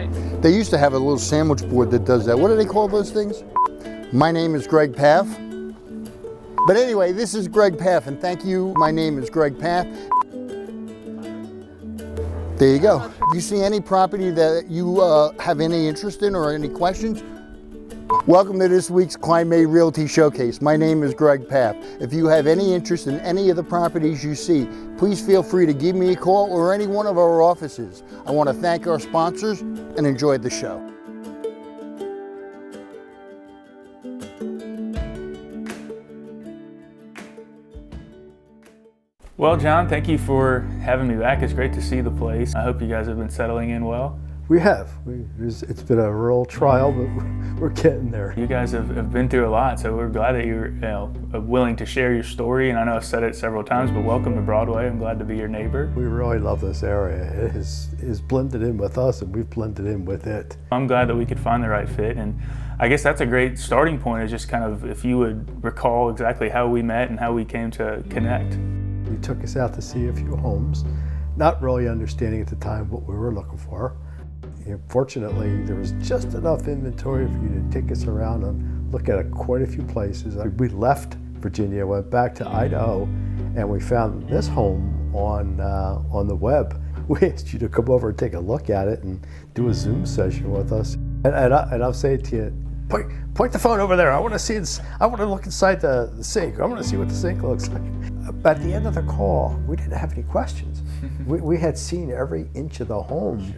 Right. They used to have a little sandwich board that does that. What do they call those things? My name is Greg Pfaff. But anyway, this is Greg Pfaff, and thank you. My name is Greg Pfaff. There you go. If you see any property that you have any interest in or any questions, welcome to this week's Kline May Realty Showcase. My name is Greg Pfaff. If you have any interest in any of the properties you see, please feel free to give me a call or any one of our offices. I want to thank our sponsors and enjoy the show. Well, John, thank you for having me back. It's great to see the place. I hope you guys have been settling in well. We have. It's been a real trial, but we're getting there. You guys have been through a lot, so we're glad that you're willing to share your story. And I know I've said it several times, but welcome to Broadway. I'm glad to be your neighbor. We really love this area. It has blended in with us, and we've blended in with it. I'm glad that we could find the right fit, and I guess that's a great starting point, is just kind of if you would recall exactly how we met and how we came to connect. You took us out to see a few homes, not really understanding at the time what we were looking for. Fortunately, there was just enough inventory for you to take us around and look at quite a few places. We left Virginia, went back to Idaho, and we found this home on the web. We asked you to come over and take a look at it and do a Zoom session with us. And I'll say to you, point the phone over there. I want to see it. I want to look inside the sink. I want to see what the sink looks like. At the end of the call, we didn't have any questions. We had seen every inch of the home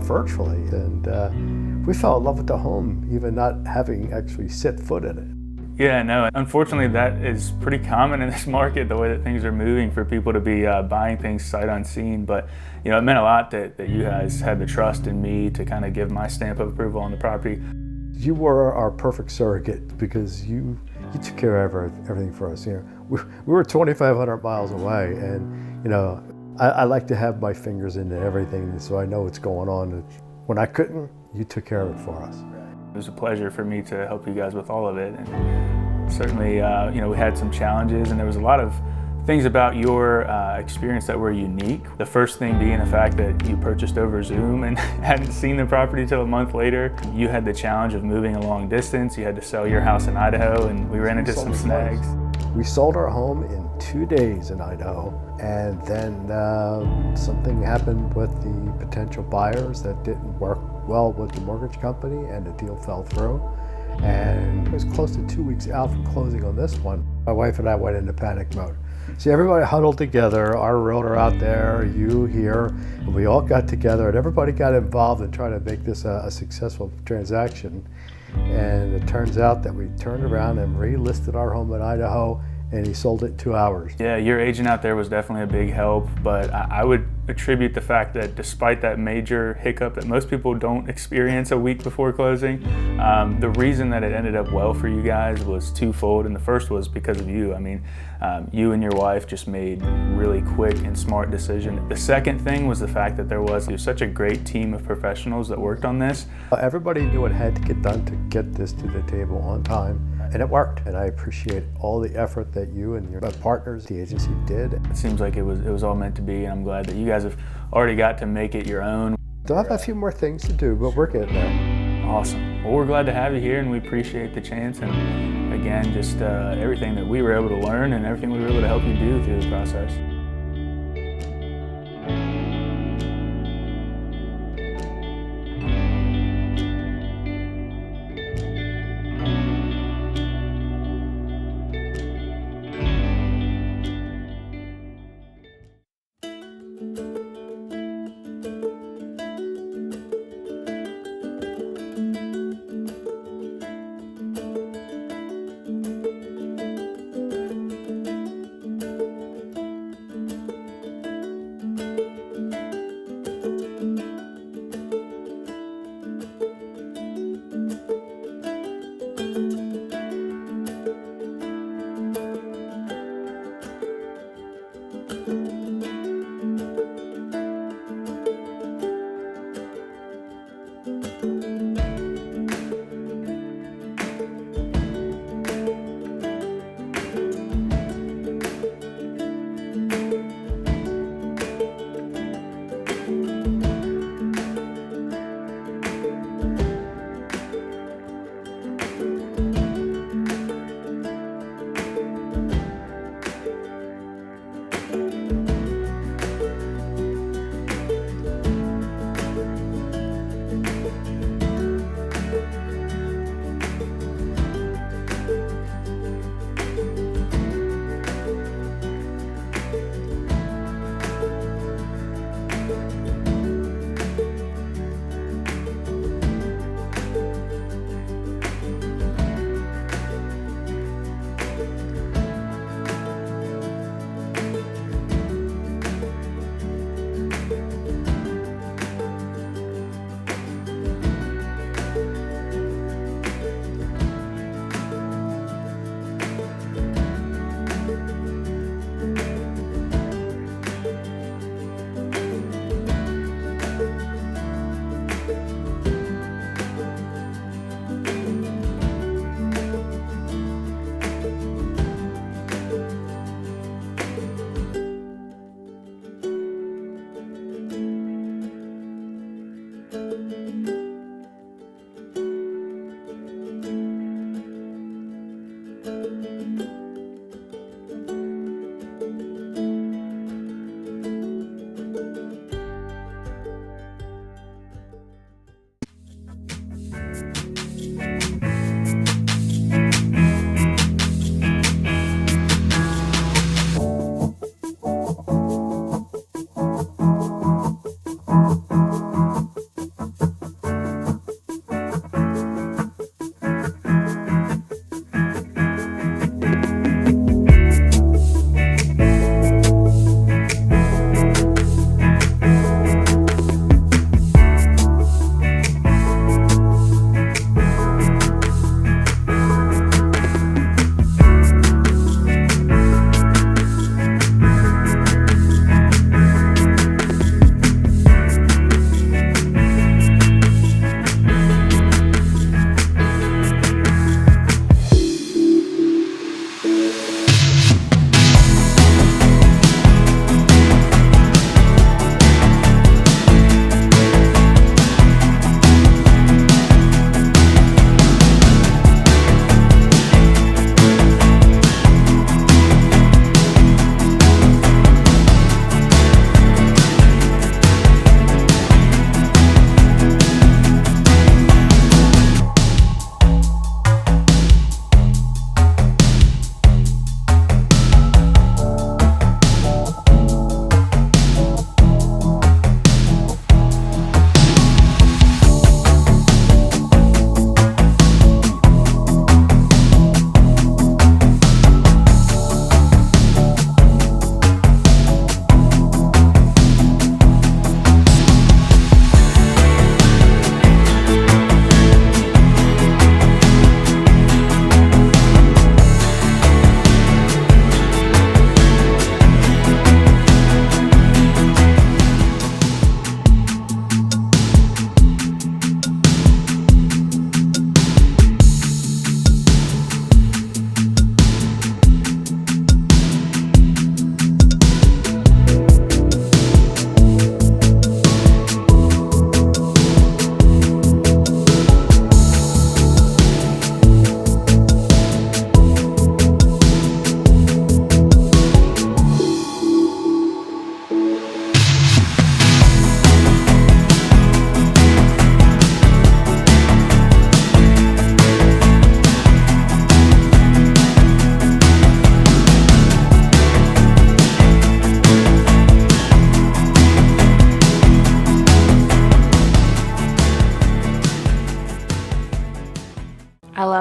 virtually, and we fell in love with the home, even not having actually set foot in it. Yeah, no, unfortunately that is pretty common in this market, the way that things are moving, for people to be buying things sight unseen. But it meant a lot that you guys had the trust in me to kind of give my stamp of approval on the property. You were our perfect surrogate because you took care of everything for us. We were 2,500 miles away, and I like to have my fingers into everything, so I know what's going on. When I couldn't, you took care of it for us. It was a pleasure for me to help you guys with all of it, and certainly, we had some challenges, and there was a lot of things about your experience that were unique. The first thing being the fact that you purchased over Zoom and hadn't seen the property till a month later. You had the challenge of moving a long distance. You had to sell your house in Idaho, and we ran into some snags. We sold our home in 2 days in Idaho, and then something happened with the potential buyers that didn't work well with the mortgage company, and the deal fell through. And it was close to 2 weeks out from closing on this one. My wife and I went into panic mode. See, everybody huddled together, our realtor out there, you here, and we all got together, and everybody got involved in trying to make this a successful transaction. And it turns out that we turned around and relisted our home in Idaho, and he sold it in 2 hours. Yeah, your agent out there was definitely a big help, but I would attribute the fact that despite that major hiccup that most people don't experience a week before closing, the reason that it ended up well for you guys was twofold, and the first was because of you. I mean, you and your wife just made really quick and smart decisions. The second thing was the fact that there was such a great team of professionals that worked on this. Everybody knew it had to get done to get this to the table on time, and it worked. And I appreciate all the effort that you and your partners, the agency, did. It seems like it was all meant to be, and I'm glad that you guys have already got to make it your own. Still have a few more things to do, but we're getting there. Awesome. Well, we're glad to have you here, and we appreciate the chance, and again, just everything that we were able to learn and everything we were able to help you do through the process.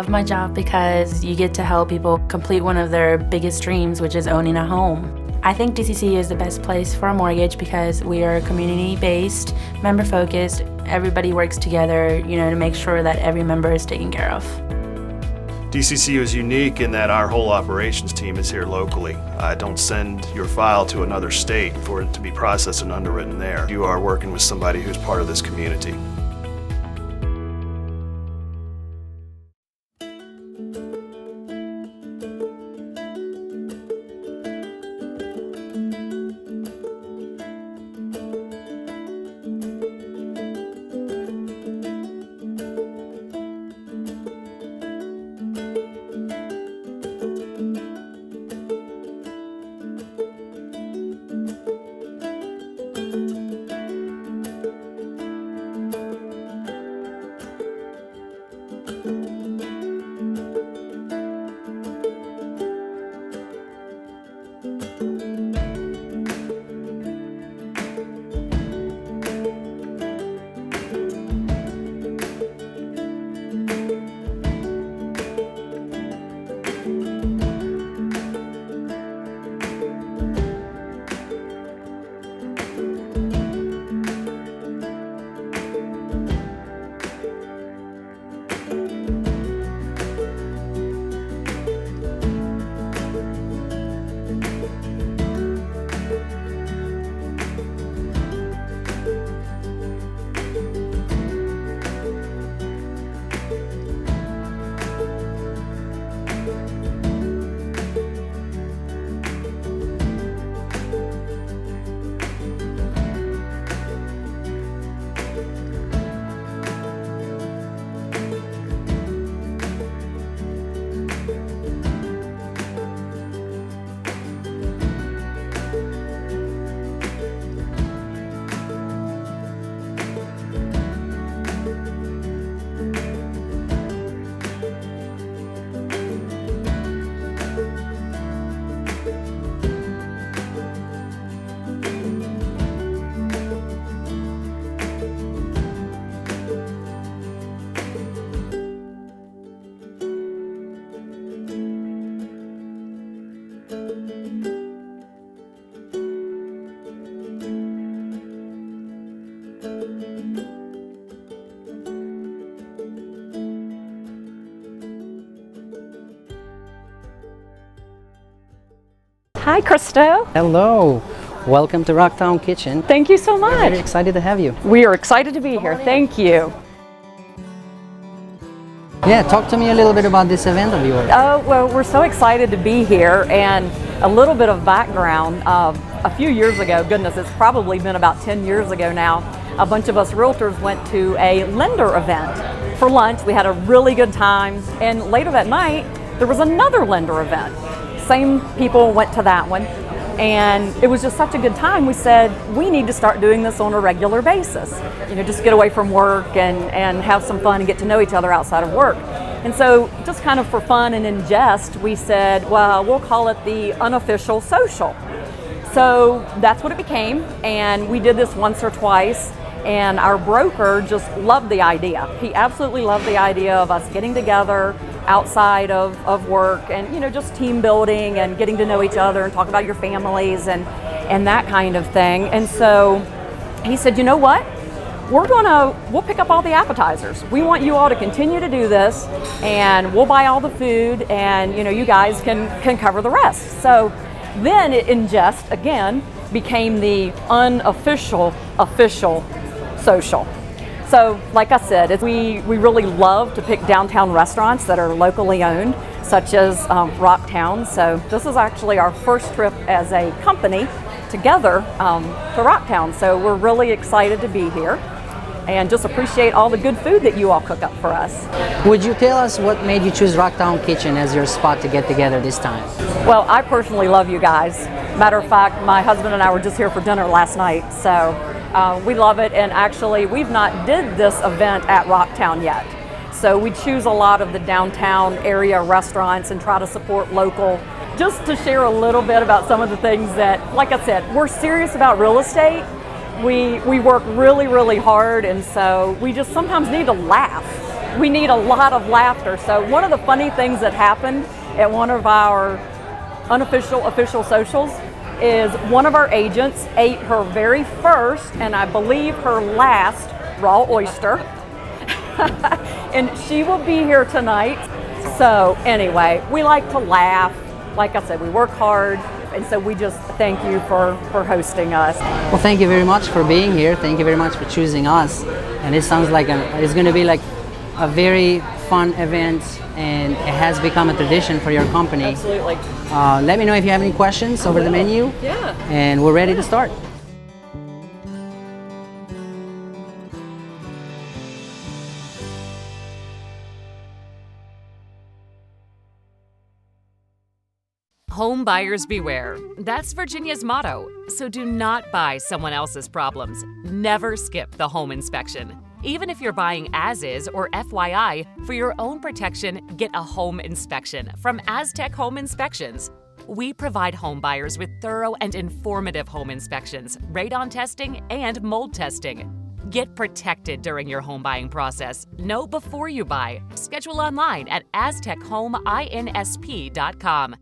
love my job because you get to help people complete one of their biggest dreams, which is owning a home. I think DCC is the best place for a mortgage because we are community-based, member-focused. Everybody works together, to make sure that every member is taken care of. DCC is unique in that our whole operations team is here locally. Don't send your file to another state for it to be processed and underwritten there. You are working with somebody who's part of this community. Hi, Christo. Hello. Welcome to Rocktown Kitchen. Thank you so much. We're very excited to have you. We are excited to be here. Thank you. Yeah, talk to me a little bit about this event of yours. Oh, well, we're so excited to be here, and a little bit of background. A few years ago, goodness, it's probably been about 10 years ago now, a bunch of us realtors went to a lender event for lunch. We had a really good time, and later that night, there was another lender event. Same people went to that one, and it was just such a good time. We said, we need to start doing this on a regular basis. Just get away from work and have some fun and get to know each other outside of work. And so just kind of for fun and in jest, we said, well, we'll call it the unofficial social. So that's what it became, and we did this once or twice, and our broker just loved the idea. He absolutely loved the idea of us getting together outside of work and just team building and getting to know each other and talk about your families and that kind of thing. And so he said, you know what? We'll pick up all the appetizers. We want you all to continue to do this, and we'll buy all the food, and you guys can cover the rest. So then it in jest again became the unofficial official social. So like I said, we really love to pick downtown restaurants that are locally owned, such as Rocktown. So this is actually our first trip as a company together to Rocktown. So we're really excited to be here and just appreciate all the good food that you all cook up for us. Would you tell us what made you choose Rocktown Kitchen as your spot to get together this time? Well, I personally love you guys. Matter of fact, my husband and I were just here for dinner last night. So we love it, and actually we've not did this event at Rocktown yet. So we choose a lot of the downtown area restaurants and try to support local, just to share a little bit about some of the things that, like I said, we're serious about real estate. We work really, really hard, and so we just sometimes need to laugh we need a lot of laughter. So one of the funny things that happened at one of our unofficial official socials is one of our agents ate her very first, and I believe her last, raw oyster. And she will be here tonight. So anyway, we like to laugh. Like I said, we work hard. And so we just thank you for hosting us. Well, thank you very much for being here. Thank you very much for choosing us. And it sounds like it's going to be like a very fun event, and it has become a tradition for your company. Absolutely. Let me know if you have any questions over the menu. Yeah. And we're ready to start. Home buyers beware. That's Virginia's motto. So do not buy someone else's problems. Never skip the home inspection. Even if you're buying as is or FYI, for your own protection, get a home inspection from Aztec Home Inspections. We provide home buyers with thorough and informative home inspections, radon testing, and mold testing. Get protected during your home buying process. Know before you buy. Schedule online at aztechomeInsp.com.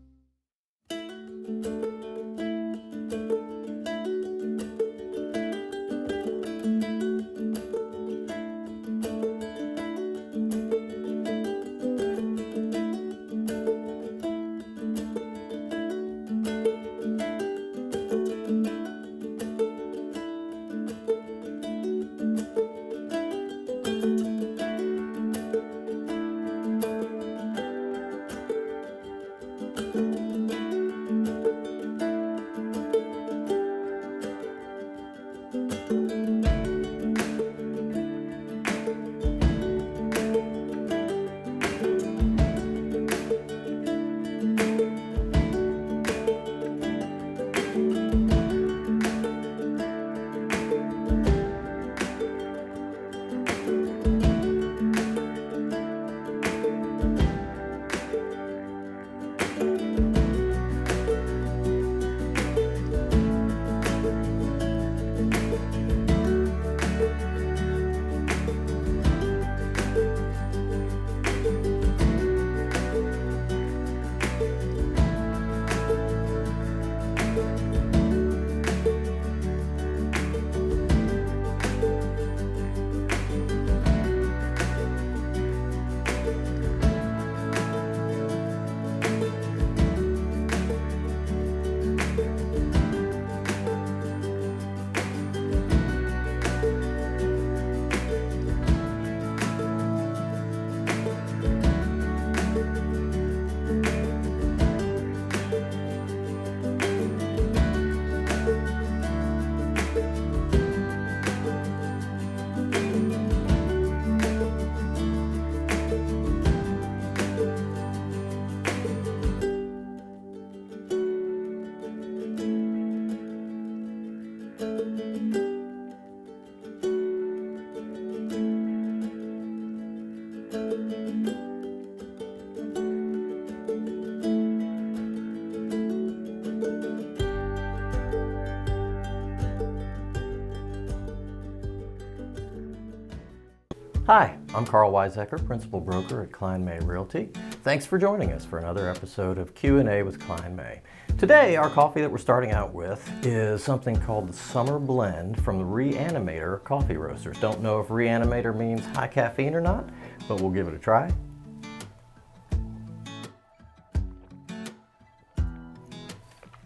Hi, I'm Karl Waizecker, Principal Broker at Kline May Realty. Thanks for joining us for another episode of Q&A with Kline May. Today, our coffee that we're starting out with is something called the Summer Blend from the Reanimator Coffee Roasters. Don't know if Reanimator means high caffeine or not, but we'll give it a try.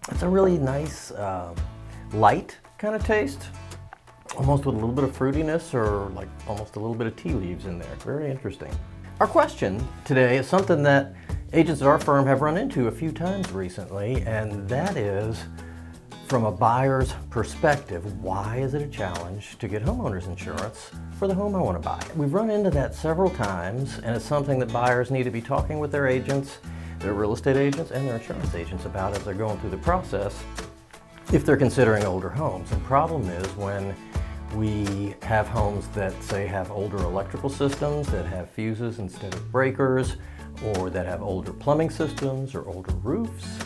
It's a really nice, light kind of taste. Almost with a little bit of fruitiness or like almost a little bit of tea leaves in there. Very interesting. Our question today is something that agents at our firm have run into a few times recently, and that is, from a buyer's perspective, why is it a challenge to get homeowners insurance for the home I want to buy? We've run into that several times, and it's something that buyers need to be talking with their agents, their real estate agents, and their insurance agents about as they're going through the process if they're considering older homes. The problem is when we have homes that, say, have older electrical systems that have fuses instead of breakers, or that have older plumbing systems or older roofs,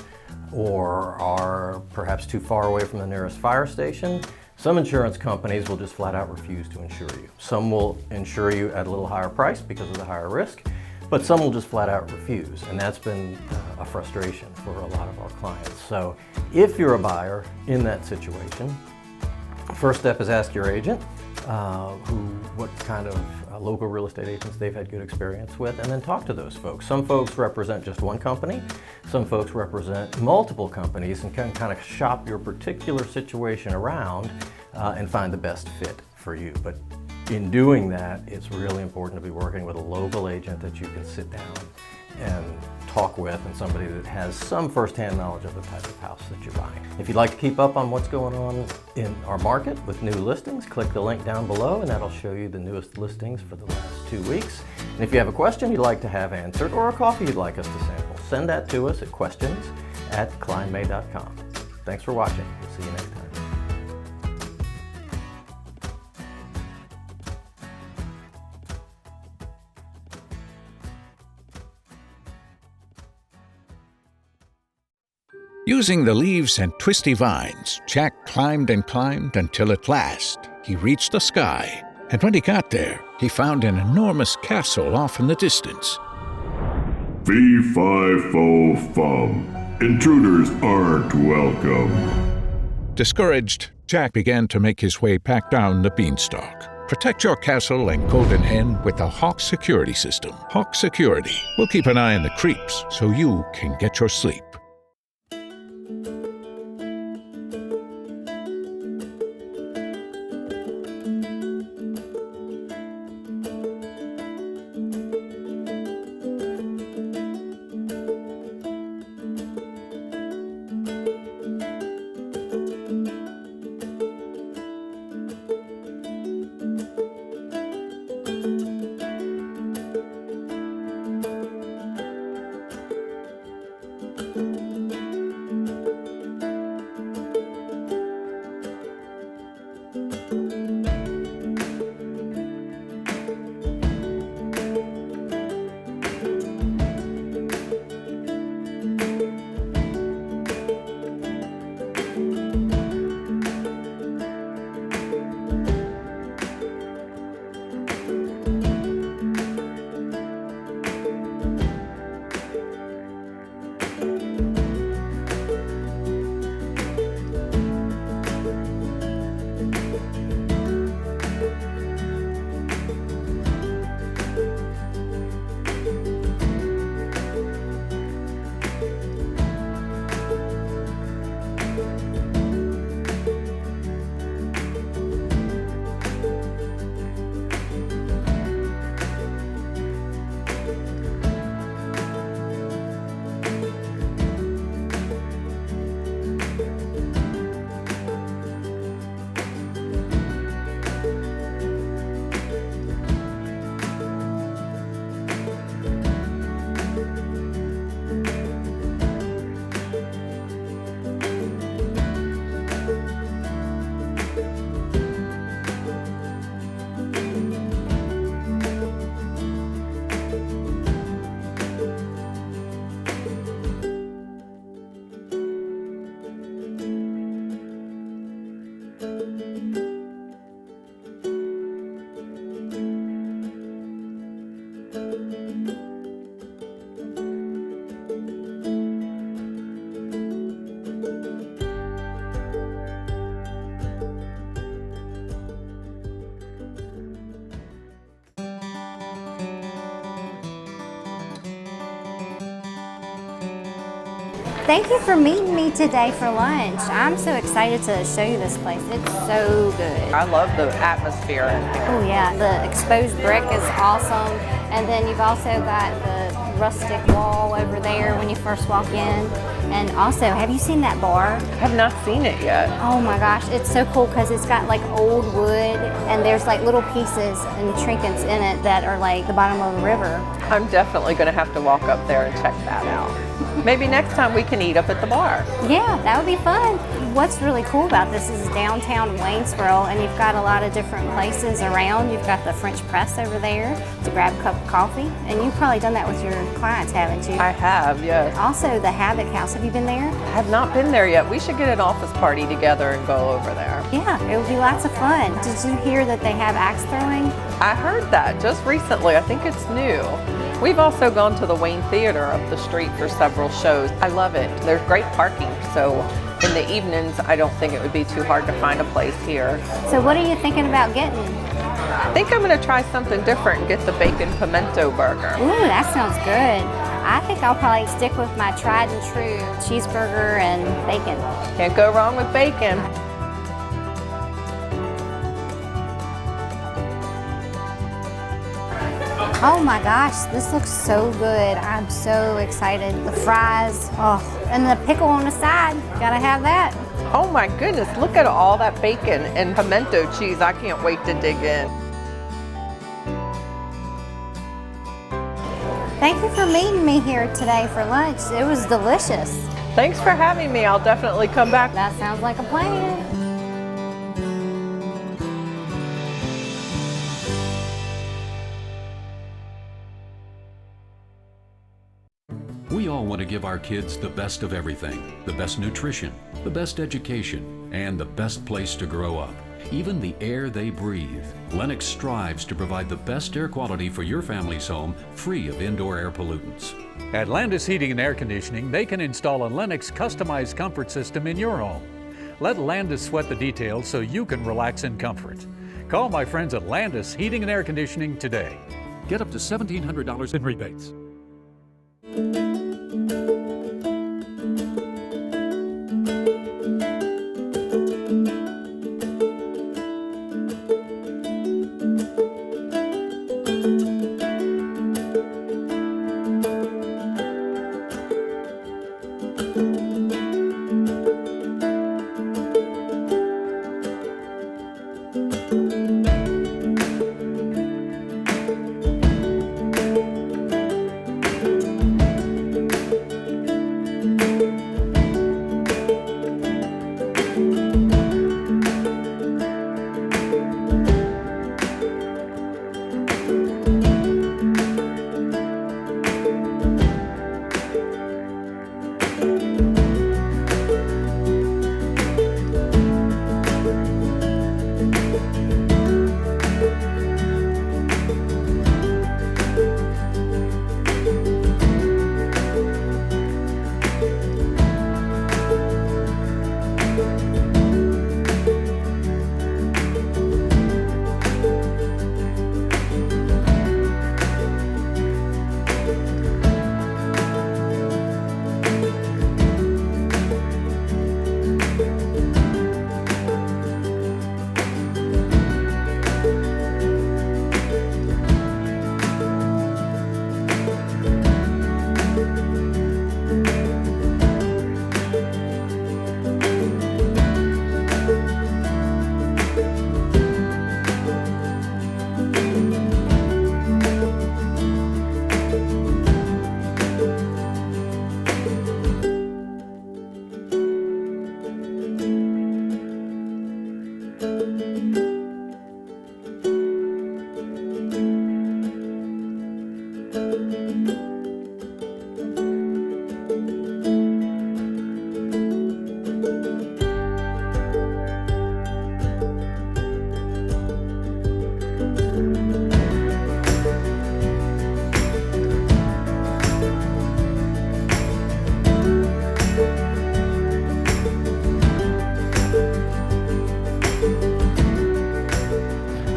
or are perhaps too far away from the nearest fire station, Some insurance companies will just flat out refuse to insure you. Some will insure you at a little higher price because of the higher risk, but some will just flat out refuse, and that's been a frustration for a lot of our clients. So if you're a buyer in that situation, first step is ask your agent what kind of local real estate agents they've had good experience with, and then talk to those folks. Some folks represent just one company, some folks represent multiple companies, and can kind of shop your particular situation around and find the best fit for you. But in doing that, it's really important to be working with a local agent that you can sit down and talk with, and somebody that has some firsthand knowledge of the type of house that you're buying. If you'd like to keep up on what's going on in our market with new listings, click the link down below and that'll show you the newest listings for the last 2 weeks. And if you have a question you'd like to have answered or a coffee you'd like us to sample, send that to us at questions@klinemay.com. Thanks for watching. We'll see you next time. Using the leaves and twisty vines, Jack climbed and climbed until at last he reached the sky. And when he got there, he found an enormous castle off in the distance. Fee, fi, fo, fum. Intruders aren't welcome. Discouraged, Jack began to make his way back down the beanstalk. Protect your castle and golden hen with the Hawk Security System. Hawk Security will keep an eye on the creeps so you can get your sleep. Thank you for meeting me today for lunch. I'm so excited to show you this place. It's so good. I love the atmosphere. Oh yeah, the exposed brick is awesome. And then you've also got the rustic wall over there when you first walk in. And also, have you seen that bar? I have not seen it yet. Oh my gosh, it's so cool because it's got like old wood and there's like little pieces and trinkets in it that are like the bottom of the river. I'm definitely going to have to walk up there and check that out. Maybe next time we can eat up at the bar. Yeah, that would be fun. What's really cool about this is downtown Waynesboro, and you've got a lot of different places around. You've got the French press over there to grab a cup of coffee, and you've probably done that with your clients, haven't you? I have, yes. Also, the Havoc House. Have you been there? I have not been there yet. We should get an office party together and go over there. Yeah, it would be lots of fun. Did you hear that they have axe throwing? I heard that just recently. I think it's new. We've also gone to the Wayne Theater up the street for several shows. I love it. There's great parking, so in the evenings, I don't think it would be too hard to find a place here. So what are you thinking about getting? I think I'm going to try something different and get the bacon pimento burger. Ooh, that sounds good. I think I'll probably stick with my tried and true cheeseburger and bacon. Can't go wrong with bacon. Oh my gosh, this looks so good. I'm so excited. The fries, oh, and the pickle on the side. Gotta have that. Oh my goodness, look at all that bacon and pimento cheese. I can't wait to dig in. Thank you for meeting me here today for lunch. It was delicious. Thanks for having me. I'll definitely come back. That sounds like a plan. We all want to give our kids the best of everything, the best nutrition, the best education, and the best place to grow up. Even the air they breathe. Lennox strives to provide the best air quality for your family's home, free of indoor air pollutants. At Landis Heating and Air Conditioning, they can install a Lennox customized comfort system in your home. Let Landis sweat the details so you can relax in comfort. Call my friends at Landis Heating and Air Conditioning today. Get up to $1,700 in rebates.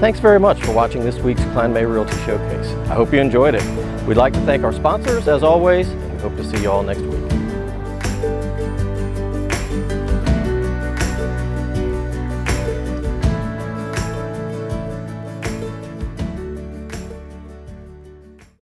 Thanks very much for watching this week's Kline May Realty Showcase. I hope you enjoyed it. We'd like to thank our sponsors, as always, and we hope to see you all next week.